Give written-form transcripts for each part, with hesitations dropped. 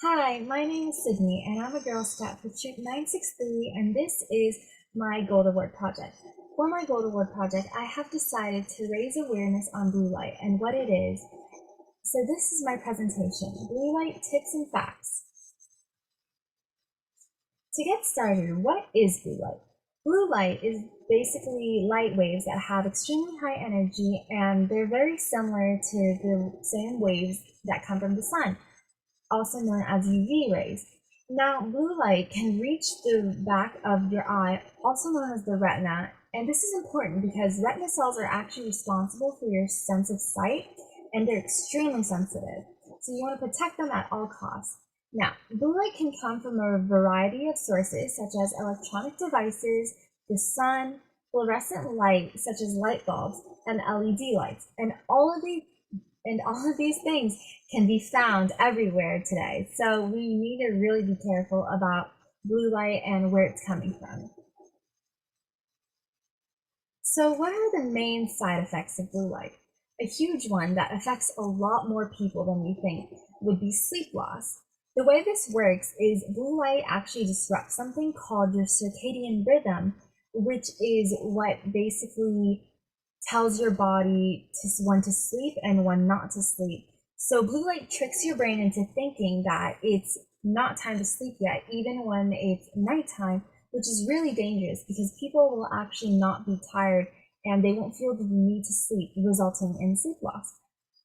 Hi, my name is Sydney, and I'm a Girl Scout for Troop 963, and this is my Gold Award project. For my Gold Award project, I have decided to raise awareness on blue light and what it is. So this is my presentation, Blue Light Tips and Facts. To get started, what is blue light? Blue light is basically light waves that have extremely high energy, and they're very similar to the same waves that come from the sun, also known as UV rays. Now, blue light can reach the back of your eye, also known as the retina, and this is important because retina cells are actually responsible for your sense of sight, and they're extremely sensitive. So you want to protect them at all costs. Now, blue light can come from a variety of sources, such as electronic devices, the sun, fluorescent light, such as light bulbs, and LED lights. And all of these things can be found everywhere today. So we need to really be careful about blue light and where it's coming from. So what are the main side effects of blue light? A huge one that affects a lot more people than you think would be sleep loss. The way this works is blue light actually disrupts something called your circadian rhythm, which is what basically tells your body when to sleep and when not to sleep. So blue light tricks your brain into thinking that it's not time to sleep yet, even when it's nighttime, which is really dangerous because people will actually not be tired and they won't feel the need to sleep, resulting in sleep loss.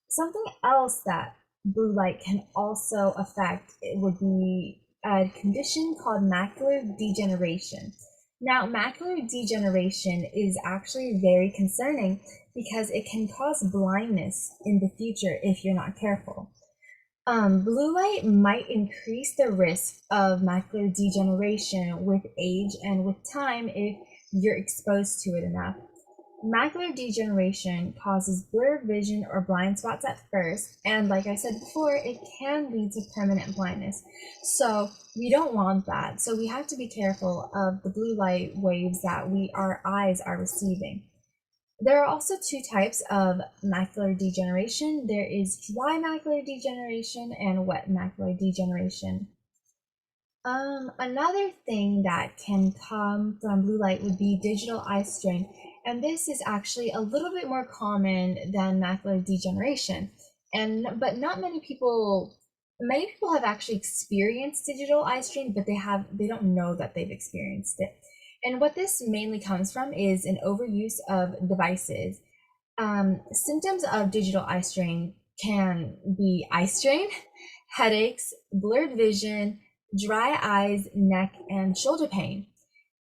Something else that blue light can also affect would be a condition called macular degeneration. Now, macular degeneration is actually very concerning because it can cause blindness in the future if you're not careful. Blue light might increase the risk of macular degeneration with age and with time if you're exposed to it enough. Macular degeneration causes blurred vision or blind spots at first, and like I said before, it can lead to permanent blindness. So we don't want that. So we have to be careful of the blue light waves that our eyes are receiving. There are also two types of macular degeneration. There is dry macular degeneration and wet macular degeneration. Another thing that can come from blue light would be digital eye strain, and this is actually a little bit more common than macular degeneration. But not many people, many people have actually experienced digital eye strain, but they don't know that they've experienced it. And what this mainly comes from is an overuse of devices. Symptoms of digital eye strain can be eye strain, headaches, blurred vision, dry eyes, neck, and shoulder pain.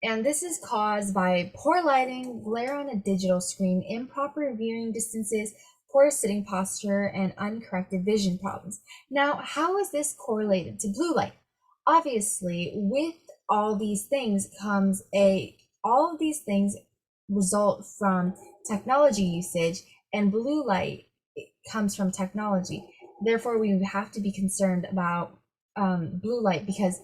And this is caused by poor lighting, glare on a digital screen, improper viewing distances, poor sitting posture, and uncorrected vision problems. Now, how is this correlated to blue light? Obviously, with all these things all of these things result from technology usage, and blue light comes from technology. Therefore, we have to be concerned about blue light because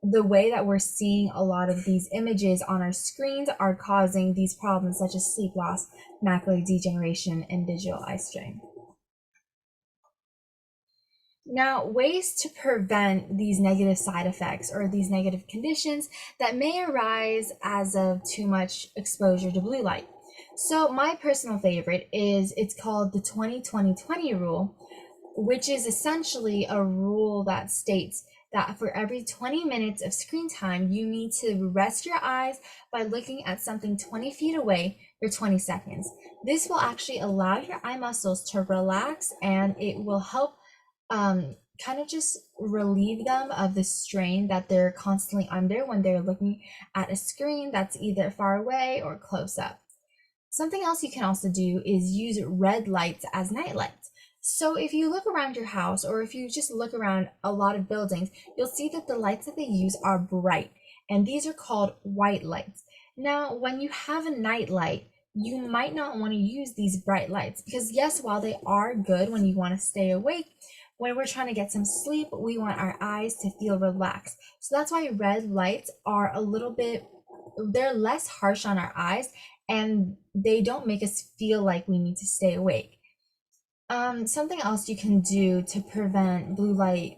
the way that we're seeing a lot of these images on our screens are causing these problems such as sleep loss, macular degeneration, and digital eye strain. Now, ways to prevent these negative side effects or these negative conditions that may arise as of too much exposure to blue light. So my personal favorite is it's called the 20-20-20 rule, which is essentially a rule that states that for every 20 minutes of screen time, you need to rest your eyes by looking at something 20 feet away for 20 seconds. This will actually allow your eye muscles to relax, and it will help kind of just relieve them of the strain that they're constantly under when they're looking at a screen that's either far away or close up. Something else you can also do is use red lights as night lights. So if you look around your house or if you just look around a lot of buildings, you'll see that the lights that they use are bright, and these are called white lights. Now, when you have a night light, you might not want to use these bright lights because yes, while they are good when you want to stay awake, when we're trying to get some sleep, we want our eyes to feel relaxed. So that's why red lights are they're less harsh on our eyes, and they don't make us feel like we need to stay awake. Something else you can do to prevent blue light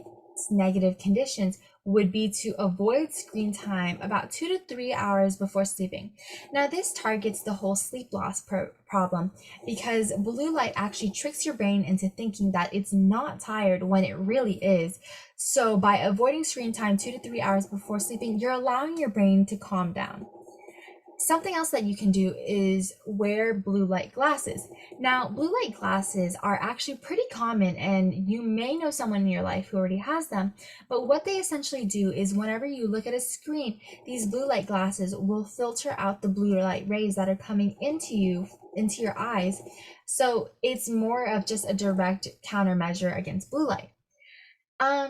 negative conditions would be to avoid screen time about 2 to 3 hours before sleeping. Now, this targets the whole sleep loss problem because blue light actually tricks your brain into thinking that it's not tired when it really is. So, by avoiding screen time 2 to 3 hours before sleeping, you're allowing your brain to calm down. Something else that you can do is wear blue light glasses. Now, blue light glasses are actually pretty common, and you may know someone in your life who already has them. But what they essentially do is whenever you look at a screen, these blue light glasses will filter out the blue light rays that are coming into your eyes. So it's more of just a direct countermeasure against blue light.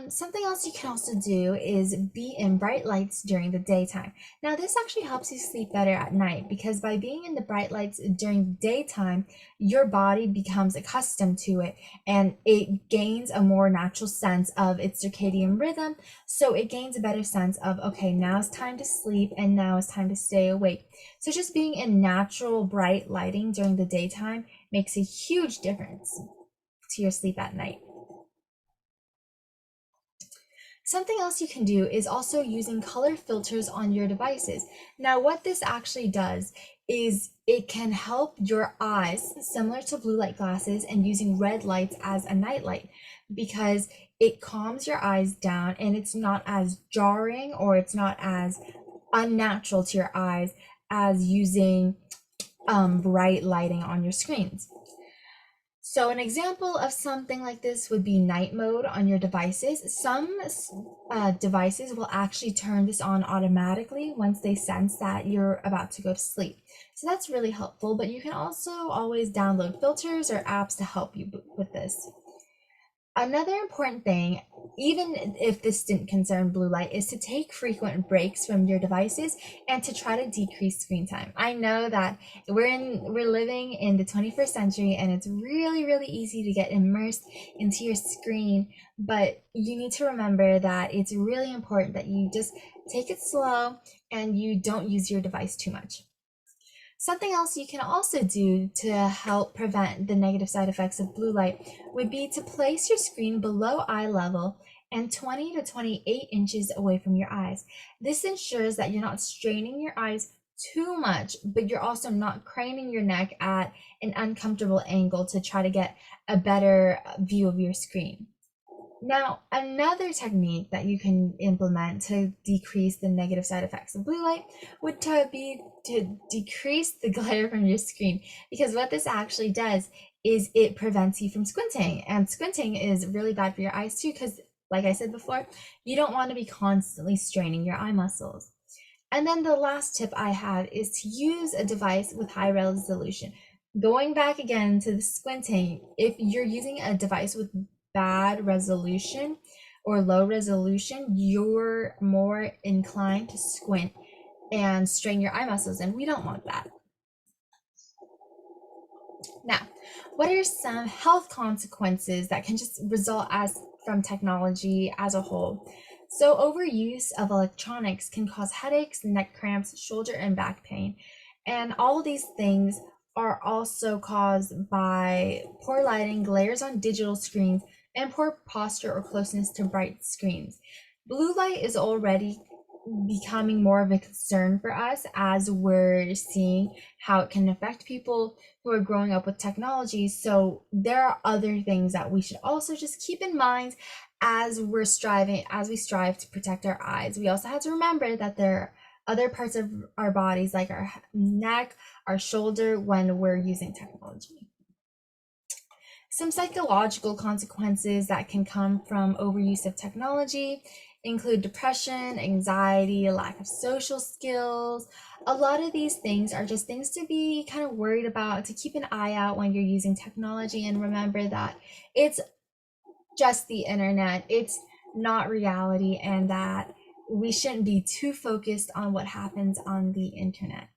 Something else you can also do is be in bright lights during the daytime. Now, this actually helps you sleep better at night because by being in the bright lights during the daytime, your body becomes accustomed to it and it gains a more natural sense of its circadian rhythm. So it gains a better sense of, okay, now it's time to sleep and now it's time to stay awake. So just being in natural bright lighting during the daytime makes a huge difference to your sleep at night. Something else you can do is also using color filters on your devices. Now, what this actually does is it can help your eyes, similar to blue light glasses, and using red lights as a night light because it calms your eyes down and it's not as jarring or it's not as unnatural to your eyes as using bright lighting on your screens. So an example of something like this would be night mode on your devices. Some devices will actually turn this on automatically once they sense that you're about to go to sleep. So that's really helpful, but you can also always download filters or apps to help you with this. Another important thing, even if this didn't concern blue light, is to take frequent breaks from your devices and to try to decrease screen time. I know that we're living in the 21st century and it's really easy to get immersed into your screen, but you need to remember that it's really important that you just take it slow and you don't use your device too much. Something else you can also do to help prevent the negative side effects of blue light would be to place your screen below eye level and 20 to 28 inches away from your eyes. This ensures that you're not straining your eyes too much, but you're also not craning your neck at an uncomfortable angle to try to get a better view of your screen. Now, another technique that you can implement to decrease the negative side effects of blue light would be to decrease the glare from your screen, because what this actually does is it prevents you from squinting, and squinting is really bad for your eyes too, because like I said before, you don't want to be constantly straining your eye muscles. And then the last tip I have is to use a device with high resolution. Going back again to the squinting, if you're using a device with bad resolution or low resolution, you're more inclined to squint and strain your eye muscles, and we don't want that. Now, what are some health consequences that can just result from technology as a whole? So overuse of electronics can cause headaches, neck cramps, shoulder and back pain. And all of these things are also caused by poor lighting, glares on digital screens, and poor posture or closeness to bright screens. Blue light is already becoming more of a concern for us as we're seeing how it can affect people who are growing up with technology. So there are other things that we should also just keep in mind as we strive to protect our eyes. We also have to remember that there are other parts of our bodies like our neck, our shoulder when we're using technology. Some psychological consequences that can come from overuse of technology include depression, anxiety, a lack of social skills. A lot of these things are just things to be kind of worried about, to keep an eye out when you're using technology, and remember that it's just the internet, it's not reality, and that we shouldn't be too focused on what happens on the internet.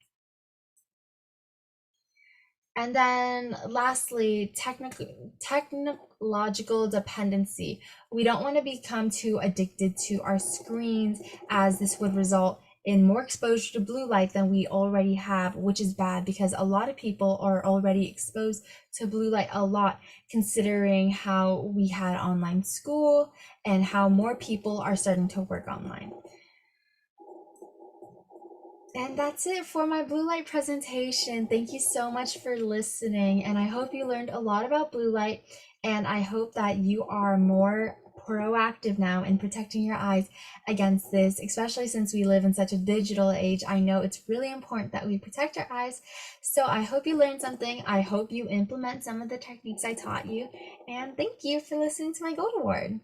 And then lastly, technological dependency. We don't want to become too addicted to our screens, as this would result in more exposure to blue light than we already have, which is bad because a lot of people are already exposed to blue light a lot, considering how we had online school and how more people are starting to work online. And that's it for my blue light presentation. Thank you so much for listening. And I hope you learned a lot about blue light. And I hope that you are more proactive now in protecting your eyes against this, especially since we live in such a digital age. I know it's really important that we protect our eyes. So I hope you learned something. I hope you implement some of the techniques I taught you. And thank you for listening to my Gold Award.